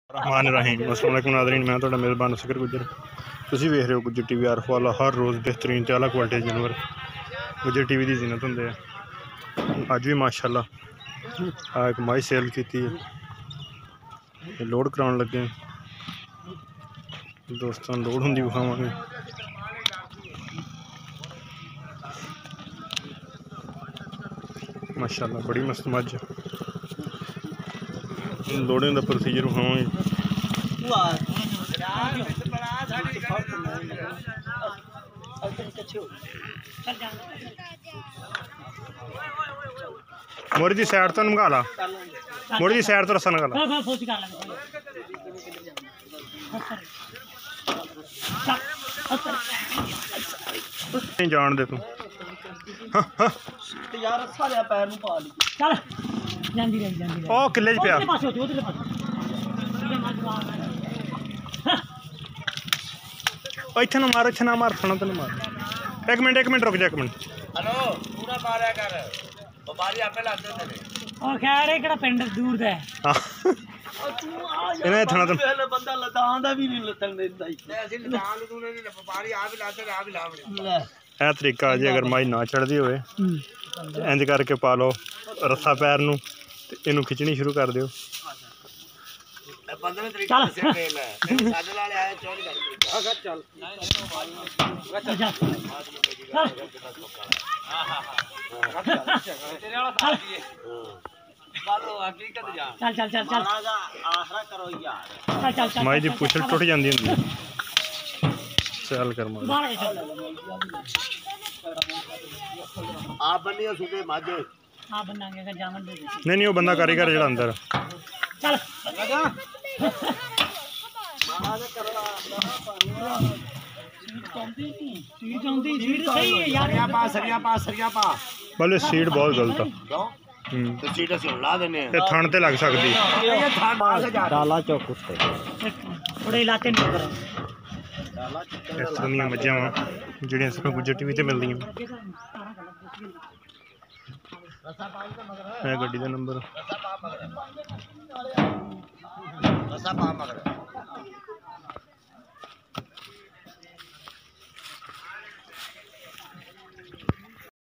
रहमान रहीम अस्सलाम वालेकुम नाज़रीन, मैं तुहाडा मेज़बान सिकर गुजर। तुसीं वेख रहे हो गुजर टीवी आर फॉलो हर रोज़ बेहतरीन ते आला क्वालिटी जानवर गुजर टीवी की जीनत होंदे है। अज भी माशाअल्लाह एक माई सेल की लोड कराउण लगे दोस्तों, लोड होंदी विखावांगे। माशाअल्लाह बड़ी मस्त मझ लोडें का प्रोसीजर विखावांगे। मोरी दी साइड तो नमगा ला, मोरी दी साइड तो रस्सा नगा ला। नहीं जान दे तू यार सारे पैर नु पा ली चल ਜਾਂਦੀ ਰਹੀ ओ किले च पिया इत्थे ना मार, इत्थे ना मार, खाना तेन मार। एक मिनट रुक जा, एक मिनट। हेलो पूरा मारया कर बिमारी आपे लग जाते ने ओ खैर है केड़ा पिंड दूर दा है हां तू आ इन्हें थाना तो पहले बंदा लदां दा भी नहीं लतन देंदा ही असि लदां तू नहीं व्यापारी आ भी लाते आ भी लावड़े ले ए तरीका जी अगर माई ना चढ़दी होवे इंज करके पा लो रस्सा पैर नू ते इनू खिचनी शुरू कर दियो। बंदे ने तरीका दस्या खेल है साडे वाले आए चोरी कर हां चल तेरे वाला साथ दिए बातो हकीकत जान चल चल चल चल आखरा करो यार चल चल चल माई दी पुछल टुट जांदी हुंदी चल कर मार आप बनियो सुबह माजे हां बनांगे का जामन दे नहीं वो बंदा कारीगर जेड़ा अंदर चल लगा महाराज करला सीट सही है यार सरिया पा बोले सीट बहुत गलत है क्यों तो सीट से ला देने ये थण ते लग सकदी ये थण डाला चौक उससे थोड़े इलाके में करो डाला इस तरह दी मज्जां वा ਜਿਹੜੀਆਂ ਸਿਰਫ ਗੁੱਜਰ ਟੀਵੀ ਤੇ ਮਿਲਦੀਆਂ। ਇਹ ਗੱਡੀ ਦਾ ਨੰਬਰ रसा पा मगर